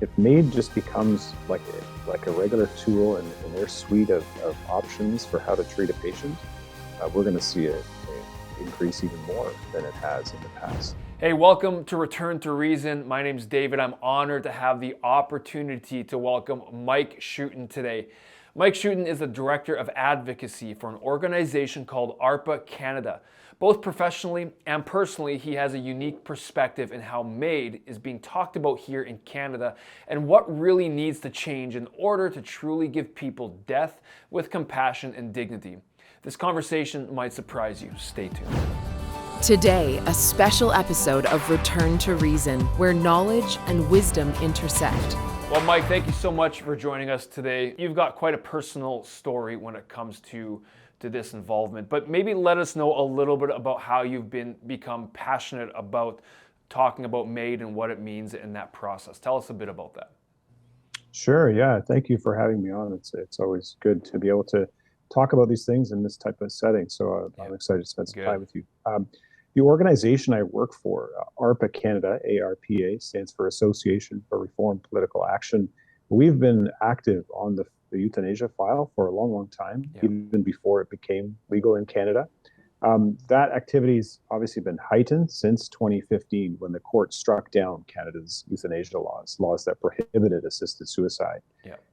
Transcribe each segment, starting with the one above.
if MAiD just becomes like a regular tool in their suite of options for how to treat a patient, we're going to see it increase even more than it has in the past. Hey, welcome to Return to Reason. My name's David. I'm honored to have the opportunity to welcome Mike Schouten today. Mike Schouten is the Director of Advocacy for an organization called ARPA Canada. Both professionally and personally, he has a unique perspective in how MAiD is being talked about here in Canada and what really needs to change in order to truly give people death with compassion and dignity. This conversation might surprise you. Stay tuned. Today, a special episode of Return to Reason, where knowledge and wisdom intersect. Well, Mike, thank you so much for joining us today. You've got quite a personal story when it comes to this involvement, but maybe let us know a little bit about how you've become passionate about talking about MAiD and what it means in that process. Tell us a bit about that. Sure, yeah. Thank you for having me on. It's always good to be able to talk about these things in this type of setting, so I'm excited to spend some time with you. The organization I work for, ARPA Canada, ARPA, stands for Association for Reform Political Action. We've been active on the euthanasia file for a long, long time, even before it became legal in Canada. That activity's obviously been heightened since 2015 when the court struck down Canada's euthanasia laws that prohibited assisted suicide.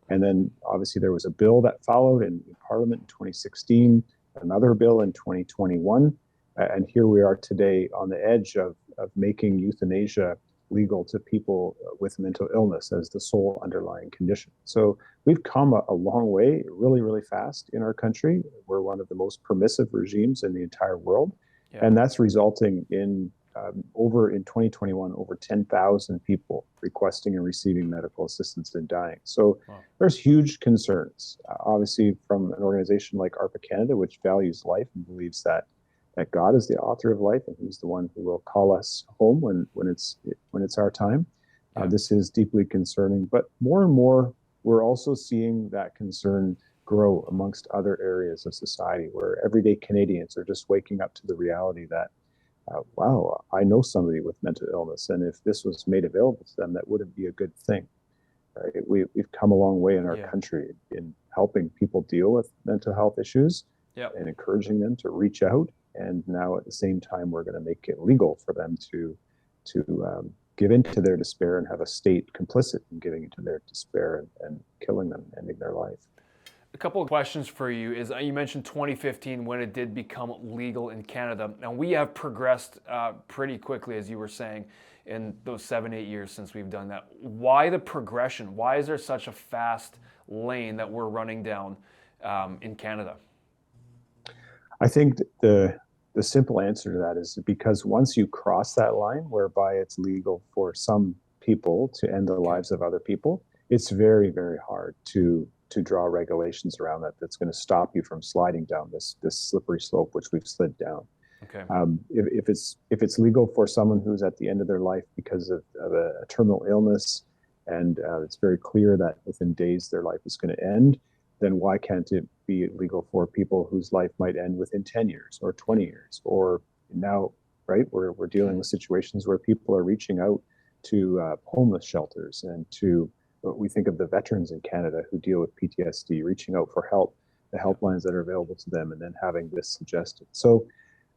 And then obviously there was a bill that followed in Parliament in 2016, another bill in 2021. And here we are today on the edge of making euthanasia legal to people with mental illness as the sole underlying condition. So we've come a long way, really, really fast in our country. We're one of the most permissive regimes in the entire world. And that's resulting in in 2021, over 10,000 people requesting and receiving medical assistance and dying. So there's huge concerns, obviously, from an organization like ARPA Canada, which values life and believes that God is the author of life and he's the one who will call us home when it's our time. This is deeply concerning, but more and more we're also seeing that concern grow amongst other areas of society where everyday Canadians are just waking up to the reality that, wow, I know somebody with mental illness, and if this was made available to them, that wouldn't be a good thing. Right? We've come a long way in our country in helping people deal with mental health issues and encouraging them to reach out. And now at the same time, we're going to make it legal for them to give into their despair and have a state complicit in giving into their despair and killing them, ending their life. A couple of questions for you is you mentioned 2015 when it did become legal in Canada. Now we have progressed pretty quickly, as you were saying, in those 7-8 years since we've done that. Why the progression? Why is there such a fast lane that we're running down in Canada? I think the simple answer to that is because once you cross that line whereby it's legal for some people to end the lives of other people, it's very, very hard to draw regulations around that's going to stop you from sliding down this slippery slope which we've slid down. If it's legal for someone who's at the end of their life because of a terminal illness, and it's very clear that within days their life is going to end, then why can't it be legal for people whose life might end within 10 years or 20 years? Or now, right, we're dealing with situations where people are reaching out to homeless shelters and to, we think of the veterans in Canada who deal with PTSD, reaching out for help, the helplines that are available to them, and then having this suggested. So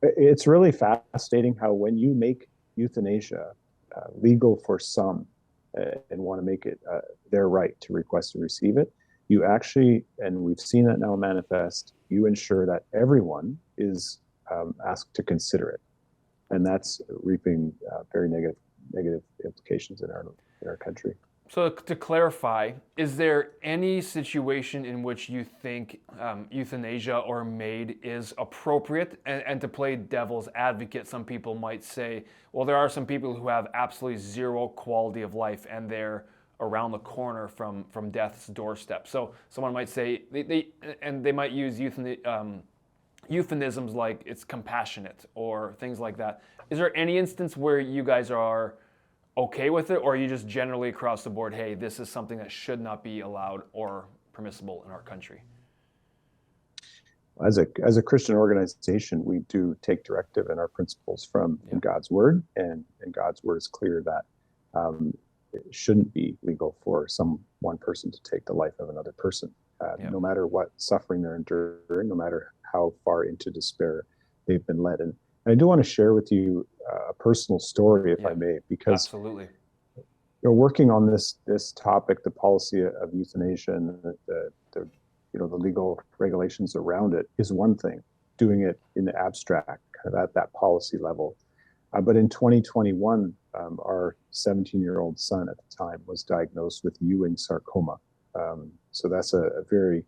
it's really fascinating how when you make euthanasia legal for some and want to make it their right to request and receive it, you actually, and we've seen that now manifest, you ensure that everyone is asked to consider it. And that's reaping very negative implications in our country. So to clarify, is there any situation in which you think euthanasia or MAiD is appropriate? And to play devil's advocate, some people might say, well, there are some people who have absolutely zero quality of life and they're around the corner from death's doorstep. So someone might say, they might use euphemisms like it's compassionate or things like that. Is there any instance where you guys are okay with it, or are you just generally across the board, hey, this is something that should not be allowed or permissible in our country? As a Christian organization, we do take directive in our principles from God's word, and God's word is clear that it shouldn't be legal for one person to take the life of another person, no matter what suffering they're enduring, no matter how far into despair they've been led. And I do want to share with you a personal story, if I may, because absolutely, working on this topic, the policy of euthanasia and the legal regulations around it is one thing. Doing it in the abstract, kind of at that policy level. But in 2021, our 17-year-old son at the time was diagnosed with Ewing sarcoma. So that's a very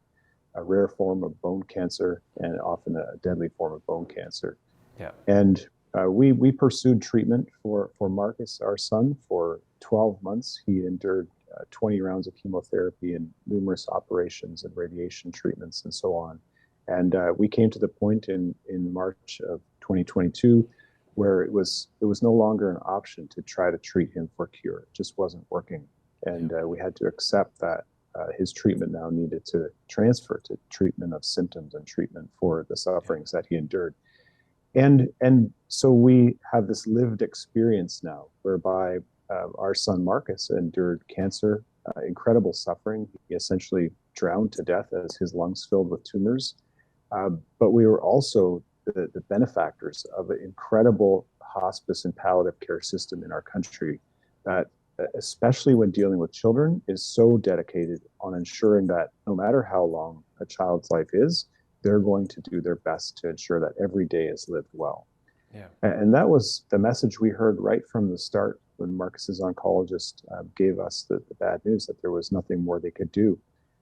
rare form of bone cancer, and often a deadly form of bone cancer. Yeah. And we pursued treatment for Marcus, our son, for 12 months. He endured 20 rounds of chemotherapy and numerous operations and radiation treatments and so on. And we came to the point in March of 2022 where it was no longer an option to try to treat him for cure. It just wasn't working. And we had to accept that his treatment now needed to transfer to treatment of symptoms and treatment for the sufferings that he endured. And so we have this lived experience now whereby our son Marcus endured cancer, incredible suffering. He essentially drowned to death as his lungs filled with tumors. But we were also the benefactors of an incredible hospice and palliative care system in our country that, especially when dealing with children, is so dedicated on ensuring that no matter how long a child's life is, they're going to do their best to ensure that every day is lived well. Yeah. And that was the message we heard right from the start when Marcus's oncologist gave us the bad news that there was nothing more they could do.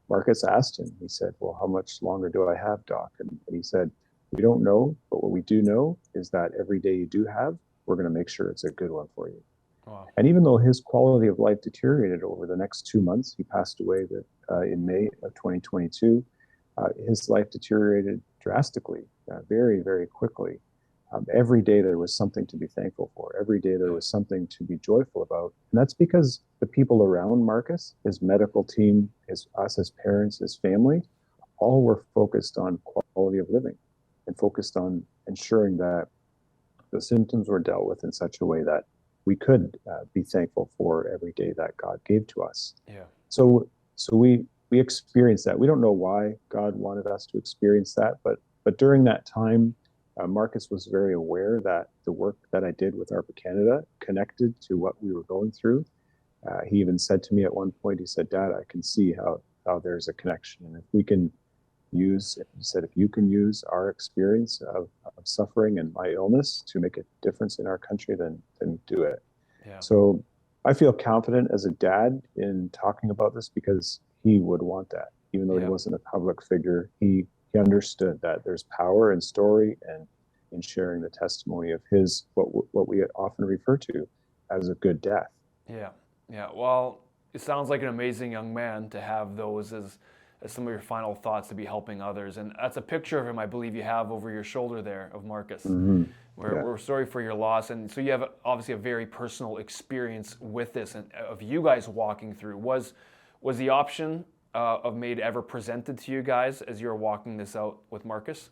Marcus asked him, he said, well, how much longer do I have, doc? And he said, we don't know, but what we do know is that every day you do have, we're going to make sure it's a good one for you. Wow. And even though his quality of life deteriorated over the next 2 months, he passed away in May of 2022, his life deteriorated drastically, very, very quickly. Every day there was something to be thankful for. Every day there was something to be joyful about. And that's because the people around Marcus, his medical team, us as parents, his family, all were focused on quality of living and focused on ensuring that the symptoms were dealt with in such a way that we could be thankful for every day that God gave to us. Yeah. So we experienced that. We don't know why God wanted us to experience that, but during that time, Marcus was very aware that the work that I did with ARPA Canada connected to what we were going through. He even said to me at one point, he said, Dad, I can see how there's a connection. And if we can if you can use our experience of suffering and my illness to make a difference in our country, then do it. Yeah. So I feel confident as a dad in talking about this because he would want that. Even though he wasn't a public figure, he understood that there's power in story and in sharing the testimony of his, what we often refer to as a good death. Yeah. Yeah. Well, it sounds like an amazing young man to have those as some of your final thoughts, to be helping others. And that's a picture of him, I believe you have over your shoulder there, of Marcus. Mm-hmm. We're sorry for your loss. And so you have obviously a very personal experience with this and of you guys walking through. Was the option of MAiD ever presented to you guys as you were walking this out with Marcus?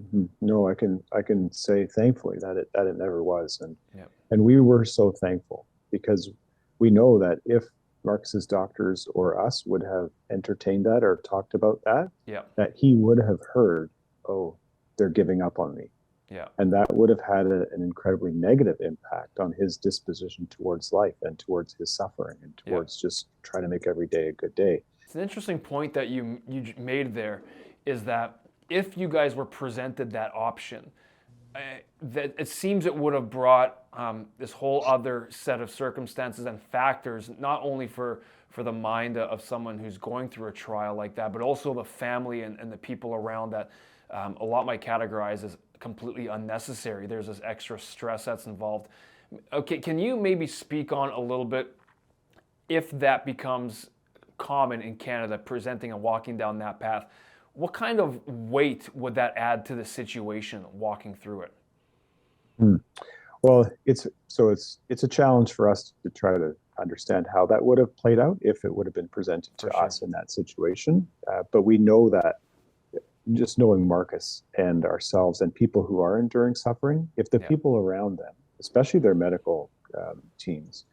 Mm-hmm. No, I can say thankfully that it never was. And we were so thankful because we know that if Marcus's doctors or us would have entertained that or talked about that, that he would have heard, oh, they're giving up on me. Yeah. And that would have had an incredibly negative impact on his disposition towards life and towards his suffering and towards just trying to make every day a good day. It's an interesting point that you made there, is that if you guys were presented that option, that it seems it would have brought this whole other set of circumstances and factors, not only for the mind of someone who's going through a trial like that, but also the family and the people around that a lot might categorize as completely unnecessary. There's this extra stress that's involved. Okay, can you maybe speak on a little bit, if that becomes common in Canada, presenting and walking down that path, what kind of weight would that add to the situation walking through it? Well, it's a challenge for us to try to understand how that would have played out if it would have been presented to us in that situation. But we know that just knowing Marcus and ourselves and people who are enduring suffering, if the people around them, especially their medical teams,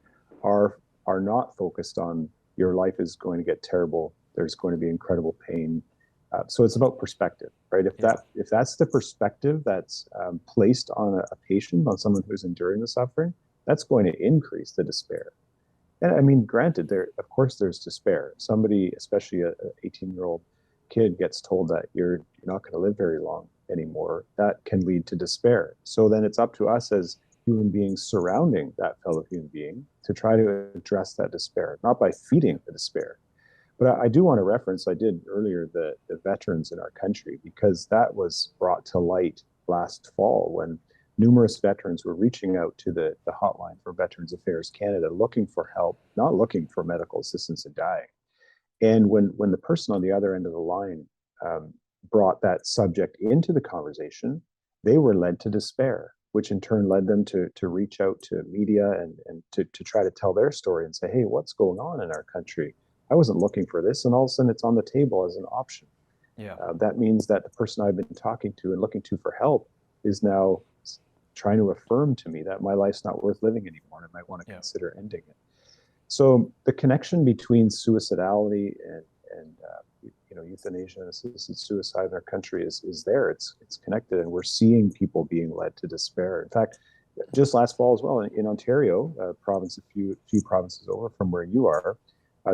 are are not focused on your life is going to get terrible, there's going to be incredible pain. So it's about perspective, right? If that's the perspective that's placed on a patient, on someone who's enduring the suffering, that's going to increase the despair. And I mean, granted, of course there's despair. Somebody, especially a 18-year-old kid, gets told that you're not going to live very long anymore. That can lead to despair. So then it's up to us as human beings surrounding that fellow human being to try to address that despair, not by feeding the despair. But I do want to reference, I did earlier, the veterans in our country, because that was brought to light last fall when numerous veterans were reaching out to the hotline for Veterans Affairs Canada, looking for help, not looking for medical assistance in dying. And when the person on the other end of the line brought that subject into the conversation, they were led to despair, which in turn led them to reach out to media and to try to tell their story and say, hey, what's going on in our country? I wasn't looking for this, and all of a sudden it's on the table as an option. Yeah. That means that the person I've been talking to and looking to for help is now trying to affirm to me that my life's not worth living anymore, and I might want to consider ending it. So the connection between suicidality and euthanasia and assisted suicide in our country is there. It's connected, and we're seeing people being led to despair. In fact, just last fall as well in Ontario, a province a few provinces over from where you are,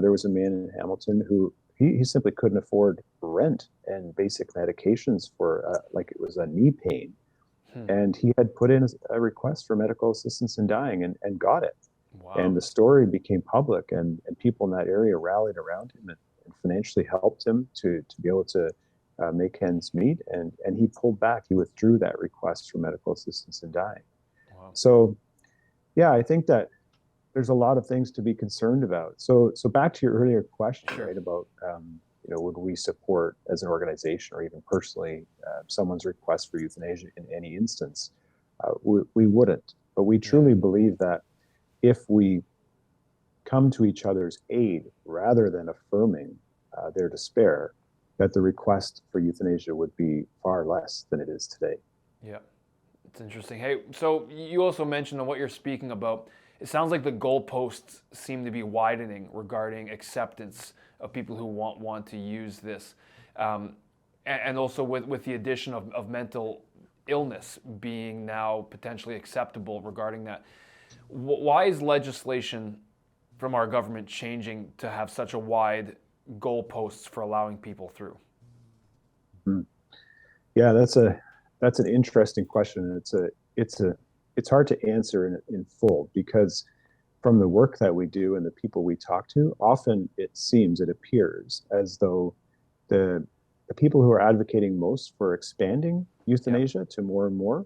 there was a man in Hamilton who he simply couldn't afford rent and basic medications for like it was a knee pain. And he had put in a request for medical assistance in dying and got it. Wow. And the story became public, and people in that area rallied around him and financially helped him to be able to make ends meet. And he pulled back. He withdrew that request for medical assistance in dying. Wow. So, yeah, I think that there's a lot of things to be concerned about. So back to your earlier question, Sure. right, about would we support as an organization or even personally someone's request for euthanasia in any instance? We wouldn't, but we truly believe that if we come to each other's aid rather than affirming their despair, that the request for euthanasia would be far less than it is today. Yeah, it's interesting. Hey, so you also mentioned on what you're speaking about, it sounds like the goalposts seem to be widening regarding acceptance of people who want to use this. And also with the addition of mental illness being now potentially acceptable regarding that. Why is legislation from our government changing to have such a wide goalposts for allowing people through? Yeah, that's an interesting question. It's hard to answer in full, because from the work that we do and the people we talk to, often it appears as though the people who are advocating most for expanding euthanasia to more and more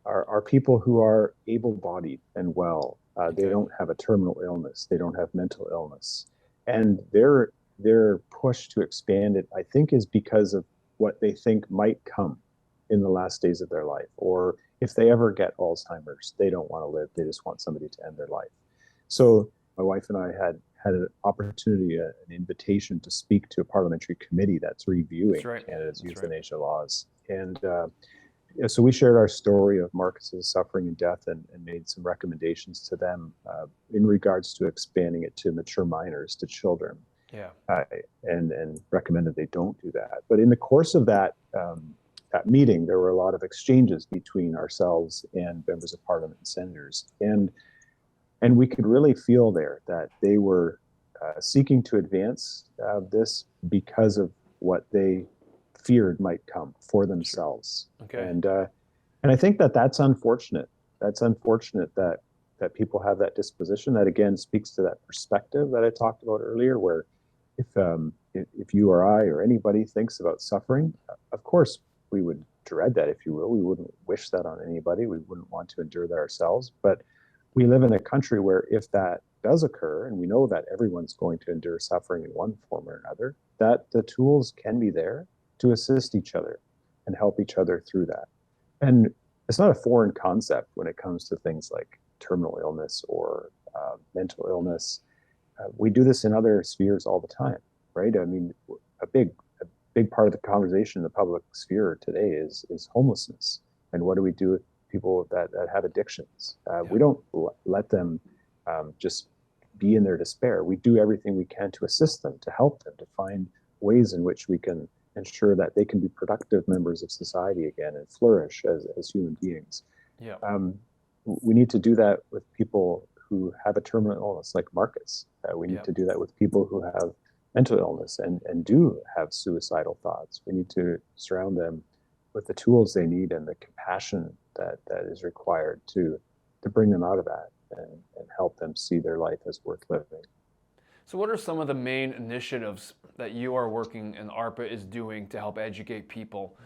are people who are able-bodied and well. They don't have a terminal illness. They don't have mental illness. And their push to expand it, I think, is because of what they think might come in the last days of their life. Or if they ever get Alzheimer's, they don't want to live. They just want somebody to end their life. So my wife and I had an opportunity, an invitation to speak to a parliamentary committee that's reviewing Canada's euthanasia laws. And so we shared our story of Marcus's suffering and death and made some recommendations to them in regards to expanding it to mature minors, to children. Yeah. And recommended they don't do that. But in the course of that meeting, there were a lot of exchanges between ourselves and members of parliament and senators. And we could really feel there that they were seeking to advance this because of what they feared might come for themselves. Okay. And I think that's unfortunate. That's unfortunate that people have that disposition. That again speaks to that perspective that I talked about earlier, where if you or I or anybody thinks about suffering, of course we would dread that, if you will. We wouldn't wish that on anybody. We wouldn't want to endure that ourselves. But we live in a country where if that does occur, and we know that everyone's going to endure suffering in one form or another, that the tools can be there to assist each other and help each other through that. And it's not a foreign concept when it comes to things like terminal illness or mental illness. We do this in other spheres all the time, right? I mean, a big part of the conversation in the public sphere today is homelessness. And what do we do with people that have addictions? We don't let them just be in their despair. We do everything we can to assist them, to help them, to find ways in which we can ensure that they can be productive members of society again and flourish as human beings. Yeah. We need to do that with people who have a terminal illness like Marcus. We need to do that with people who have mental illness and do have suicidal thoughts. We need to surround them with the tools they need and the compassion that is required to bring them out of that and help them see their life as worth living. So what are some of the main initiatives that you are working and ARPA is doing to help educate people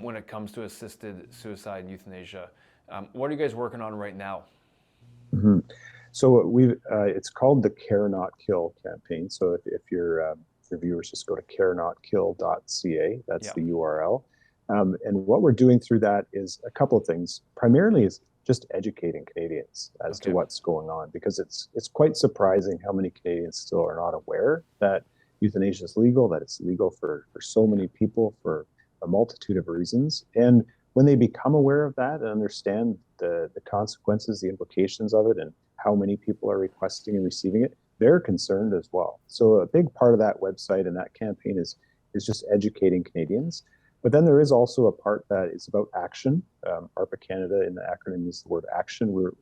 when it comes to assisted suicide and euthanasia? What are you guys working on right now? Mm-hmm. So it's called the Care Not Kill campaign. So if your viewers just go to carenotkill.ca, that's the URL. And what we're doing through that is a couple of things. Primarily is just educating Canadians as to what's going on, because it's quite surprising how many Canadians still are not aware that euthanasia is legal, that it's legal for so many people for a multitude of reasons. And when they become aware of that and understand the consequences, the implications of it, and how many people are requesting and receiving it, they're concerned as well. So a big part of that website and that campaign is just educating Canadians. But then there is also a part that is about action. ARPA Canada in the acronym uses the word action. We're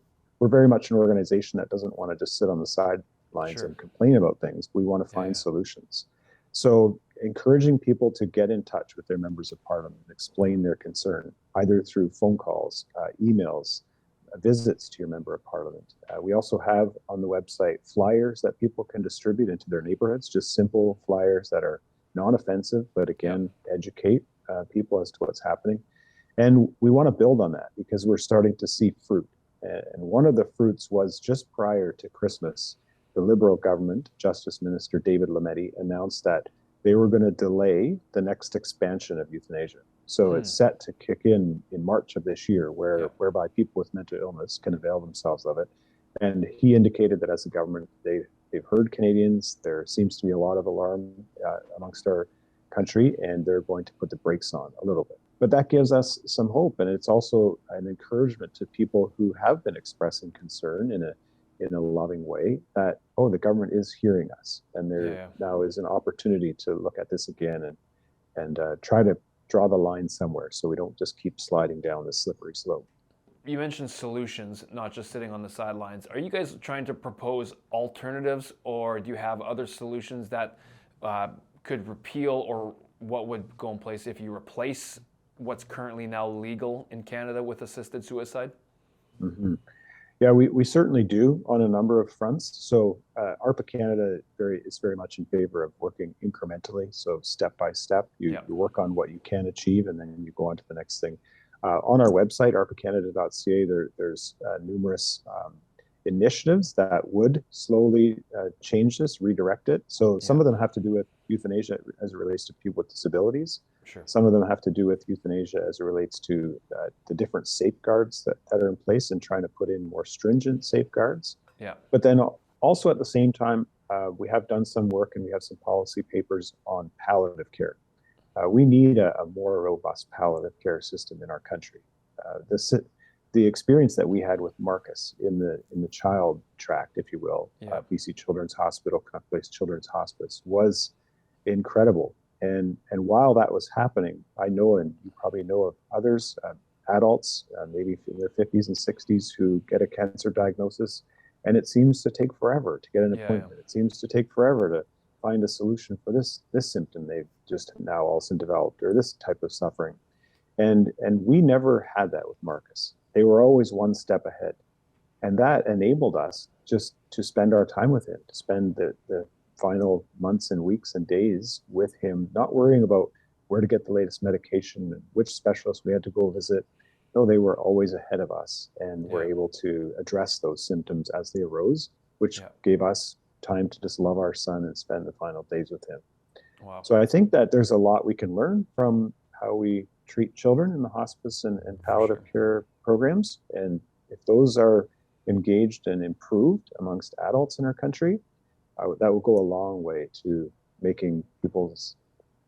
very much an organization that doesn't want to just sit on the sidelines and complain about things. We want to find solutions. So encouraging people to get in touch with their members of parliament and explain their concern, either through phone calls, emails, visits to your member of parliament. We also have on the website flyers that people can distribute into their neighborhoods, just simple flyers that are non-offensive, but again, educate people as to what's happening. And we want to build on that because we're starting to see fruit. And one of the fruits was just prior to Christmas, the Liberal government, Justice Minister David Lametti, announced that they were going to delay the next expansion of euthanasia. So it's set to kick in March of this year, whereby people with mental illness can avail themselves of it. And he indicated that as a government, they've heard Canadians. There seems to be a lot of alarm amongst our country, and they're going to put the brakes on a little bit. But that gives us some hope, and it's also an encouragement to people who have been expressing concern in a loving way that, the government is hearing us, and there now is an opportunity to look at this again and try to draw the line somewhere so we don't just keep sliding down this slippery slope. You mentioned solutions, not just sitting on the sidelines. Are you guys trying to propose alternatives, or do you have other solutions that could repeal, or what would go in place if you replace what's currently now legal in Canada with assisted suicide? Mm-hmm. Yeah, we certainly do on a number of fronts. So ARPA Canada is very much in favor of working incrementally. So step by step, you work on what you can achieve, and then you go on to the next thing. On our website, arpacanada.ca, there's numerous initiatives that would slowly change this, redirect it. So some of them have to do with euthanasia as it relates to people with disabilities. Sure. Some of them have to do with euthanasia as it relates to the different safeguards that are in place and trying to put in more stringent safeguards. Yeah. But then also at the same time, we have done some work and we have some policy papers on palliative care. We need a more robust palliative care system in our country. The experience that we had with Marcus in the child tract, if you will, BC Children's Hospital, Canuck Place Children's Hospice, was incredible. And while that was happening, I know, and you probably know of others, adults, maybe in their 50s and 60s, who get a cancer diagnosis, and it seems to take forever to get an appointment. It seems to take forever to find a solution for this symptom they've just now also developed, or this type of suffering. And we never had that with Marcus. They were always one step ahead. And that enabled us just to spend our time with him, to spend the final months and weeks and days with him, not worrying about where to get the latest medication and which specialist we had to go visit. No, they were always ahead of us and were able to address those symptoms as they arose, which gave us time to just love our son and spend the final days with him. Wow. So I think that there's a lot we can learn from how we treat children in the hospice and palliative care programs. And if those are engaged and improved amongst adults in our country, that will go a long way to making people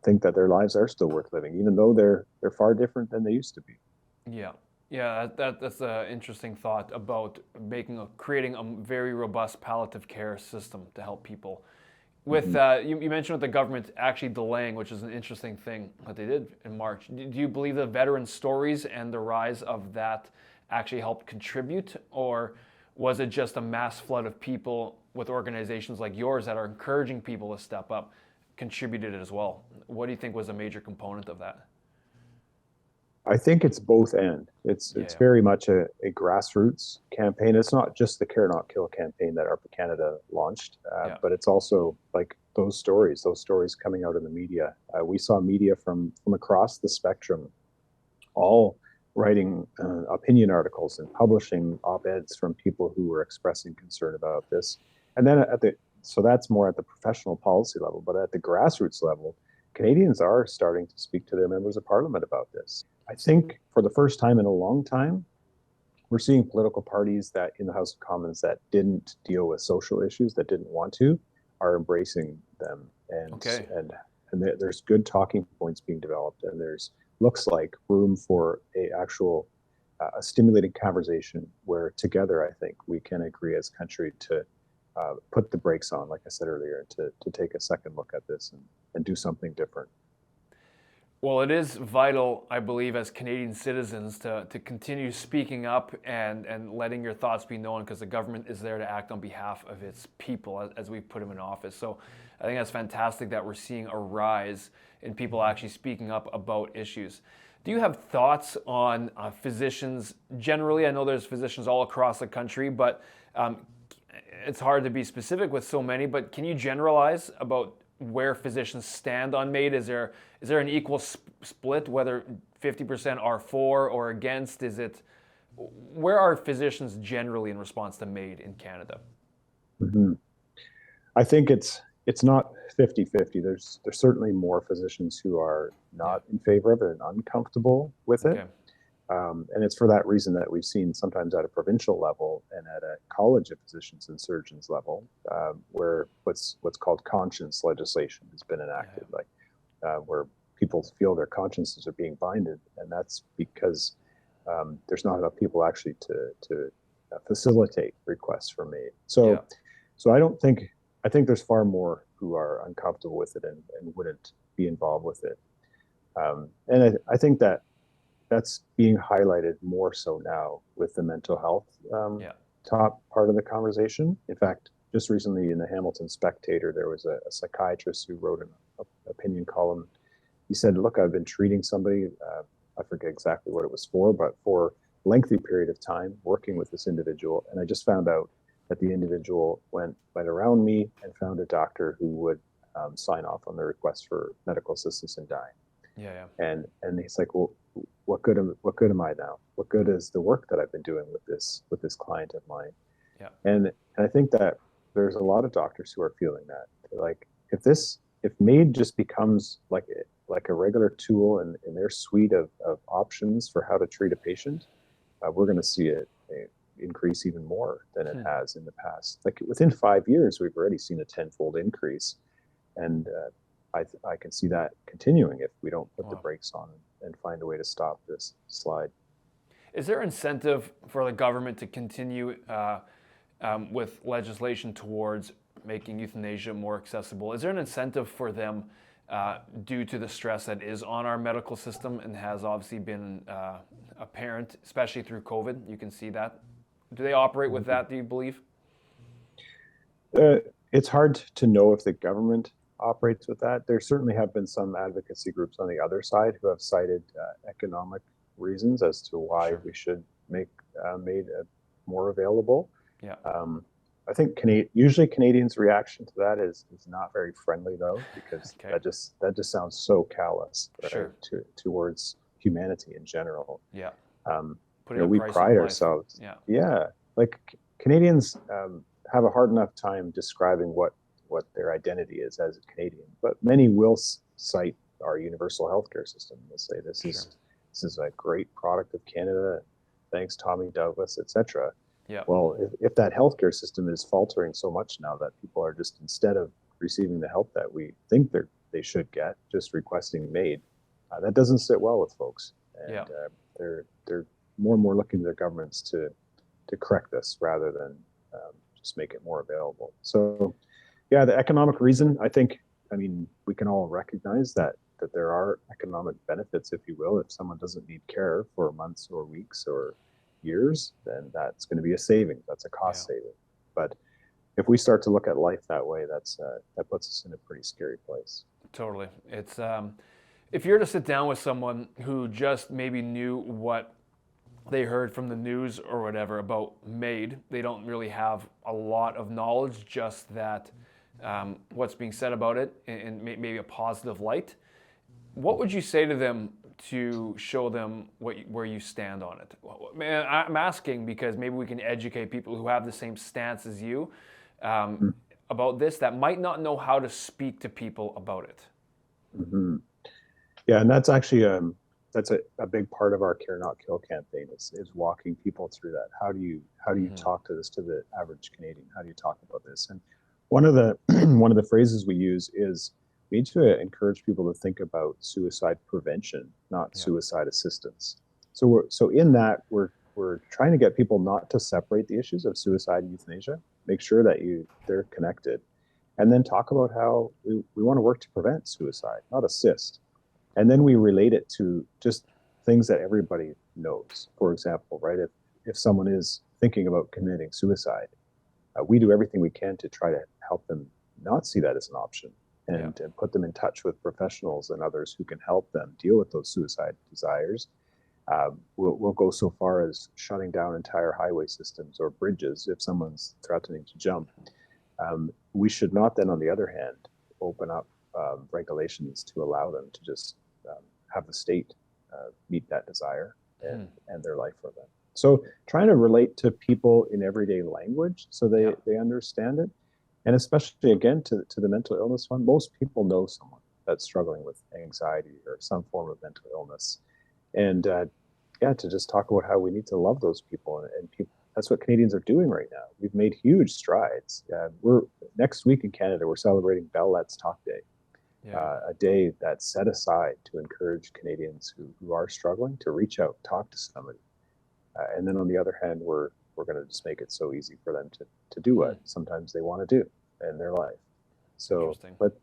think that their lives are still worth living, even though they're far different than they used to be. Yeah. Yeah, that's an interesting thought about creating a very robust palliative care system to help people. With Mhm. you mentioned with the government actually delaying, which is an interesting thing that they did in March. Do you believe the veteran stories and the rise of that actually helped contribute, or was it just a mass flood of people with organizations like yours that are encouraging people to step up, contributed as well? What do you think was a major component of that? I think it's both and. It's Yeah, very much a grassroots campaign. It's not just the Care Not Kill campaign that ARPA Canada launched, yeah, but it's also like those stories coming out in the media. We saw media from across the spectrum, all writing opinion articles and publishing op-eds from people who were expressing concern about this. And then so that's more at the professional policy level, but at the grassroots level, Canadians are starting to speak to their members of parliament about this. I think for the first time in a long time, we're seeing political parties that in the House of Commons that didn't deal with social issues, that didn't want to, are embracing them, okay, and there's good talking points being developed, and there's looks like room for a actual a stimulating conversation where together I think we can agree as a country to put the brakes on, like I said earlier, to take a second look at this and do something different. Well, it is vital, I believe, as Canadian citizens to continue speaking up and letting your thoughts be known, because the government is there to act on behalf of its people as we put them in office. So I think that's fantastic that we're seeing a rise in people actually speaking up about issues. Do you have thoughts on physicians generally? I know there's physicians all across the country, but it's hard to be specific with so many, but can you generalize about where physicians stand on MAiD? Is there an equal split, whether 50% are for or against? Where are physicians generally in response to MAiD in Canada? Mm-hmm. I think it's not 50-50. There's certainly more physicians who are Yeah. not in favor of it and uncomfortable with it. Okay. And it's for that reason that we've seen sometimes at a provincial level and at a college of physicians and surgeons level, where what's called conscience legislation has been enacted, Yeah. like where people feel their consciences are being binded, and that's because there's not enough people actually to facilitate requests for MAiD. Yeah. So I think there's far more who are uncomfortable with it and wouldn't be involved with it. And I think that that's being highlighted more so now with the mental health Yeah. top part of the conversation. In fact, just recently in the Hamilton Spectator, there was a psychiatrist who wrote an opinion column. He said, "Look, I've been treating somebody. I forget exactly what it was for, but for a lengthy period of time, working with this individual, and I just found out that the individual went around me and found a doctor who would sign off on the request for medical assistance in dying." Yeah. And he's like, "Well, what good am I now? What good is the work that I've been doing with this client of mine?" Yeah. And I think that there's a lot of doctors who are feeling that. They're like, if MAiD just becomes like a regular tool in their suite of options for how to treat a patient, we're going to see it increase even more than it has in the past. Like within 5 years, we've already seen a tenfold increase, and I can see that continuing if we don't put the brakes on and find a way to stop this slide. Is there incentive for the government to continue with legislation towards making euthanasia more accessible? Is there an incentive for them due to the stress that is on our medical system and has obviously been apparent, especially through COVID? You can see that. Do they operate with that, do you believe? It's hard to know if the government operates with that. There certainly have been some advocacy groups on the other side who have cited economic reasons as to why we should make MAiD more available. Yeah. I think usually Canadians' reaction to that is not very friendly though, because that just sounds so callous, right, towards humanity in general. Yeah. We pride ourselves. Yeah. Like Canadians have a hard enough time describing what their identity is as a Canadian, but many will cite our universal healthcare system. They'll say this is a great product of Canada, thanks Tommy Douglas, etc. Yeah. Well, if that healthcare system is faltering so much now that people are just, instead of receiving the help that we think they should get, just requesting MAiD, that doesn't sit well with folks. And they're more and more looking to their governments to correct this rather than just make it more available. So, yeah, the economic reason, we can all recognize that there are economic benefits, if you will. If someone doesn't need care for months or weeks or years, then that's going to be a saving. That's a cost saving. But if we start to look at life that way, that puts us in a pretty scary place. Totally. It's if you're to sit down with someone who just maybe knew what they heard from the news or whatever about MAiD, they don't really have a lot of knowledge, just that what's being said about it in maybe a positive light. What would you say to them to show them where you stand on it? Man, I'm asking because maybe we can educate people who have the same stance as you about this, that might not know how to speak to people about it. Mm-hmm. Yeah, and that's actually that's a big part of our Care Not Kill campaign is walking people through that. How do you talk to the average Canadian? How do you talk about this? And one of the phrases we use is we need to encourage people to think about suicide prevention, not suicide assistance. So in that we're trying to get people not to separate the issues of suicide and euthanasia. Make sure that they're connected, and then talk about how we want to work to prevent suicide, not assist. And then we relate it to just things that everybody knows. For example, right, if someone is thinking about committing suicide, we do everything we can to try to help them not see that as an option, and put them in touch with professionals and others who can help them deal with those suicide desires. We'll go so far as shutting down entire highway systems or bridges if someone's threatening to jump. We should not then, on the other hand, open up regulations to allow them to just have the state meet that desire and their life for them. So trying to relate to people in everyday language so they understand it. And especially, again, to the mental illness one, most people know someone that's struggling with anxiety or some form of mental illness. And to just talk about how we need to love those people. And people, that's what Canadians are doing right now. We've made huge strides. Next week in Canada, we're celebrating Bell Let's Talk Day. A day that's set aside to encourage Canadians who are struggling to reach out, talk to somebody. And then on the other hand, we're going to just make it so easy for them to do what sometimes they want to do in their life. So, but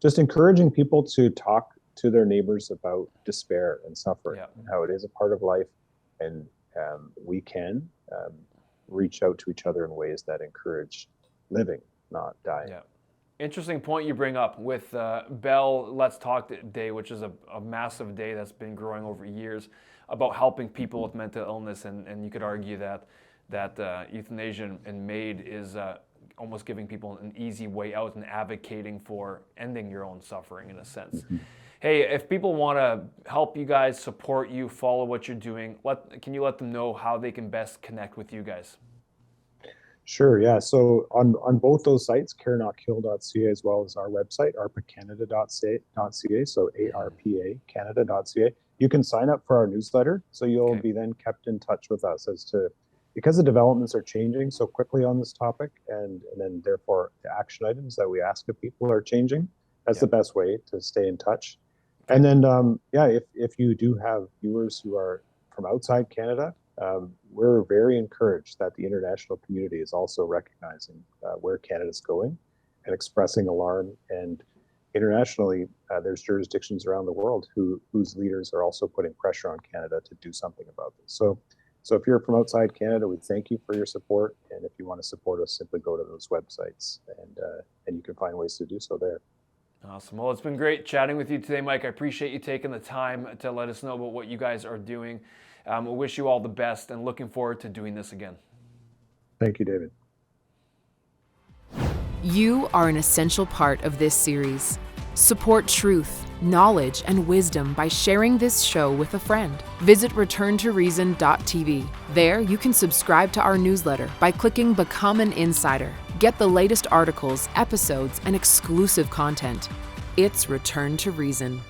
just encouraging people to talk to their neighbors about despair and suffering, and how it is a part of life, and we can reach out to each other in ways that encourage living, not dying. Yeah. Interesting point you bring up with Bell Let's Talk Day, which is a massive day that's been growing over years, about helping people with mental illness, and you could argue that euthanasia and MAiD is almost giving people an easy way out and advocating for ending your own suffering in a sense. Hey, if people want to help you guys, support you, follow what you're doing, can you let them know how they can best connect with you guys? Sure, yeah. So on both those sites, carenotkill.ca as well as our website, arpacanada.ca, so ARPA Canada.ca, you can sign up for our newsletter, so you'll be then kept in touch with us because the developments are changing so quickly on this topic, and then therefore the action items that we ask of people are changing. That's the best way to stay in touch. And then, if you do have viewers who are from outside Canada, we're very encouraged that the international community is also recognizing where Canada's going and expressing alarm. And internationally, there's jurisdictions around the world whose leaders are also putting pressure on Canada to do something about this. So if you're from outside Canada, we thank you for your support. And if you want to support us, simply go to those websites, and you can find ways to do so there. Awesome. Well, it's been great chatting with you today, Mike. I appreciate you taking the time to let us know about what you guys are doing. I wish you all the best, and looking forward to doing this again. Thank you, David. You are an essential part of this series. Support truth, knowledge, and wisdom by sharing this show with a friend. Visit returntoreason.tv. There, you can subscribe to our newsletter by clicking Become an Insider. Get the latest articles, episodes, and exclusive content. It's Return to Reason.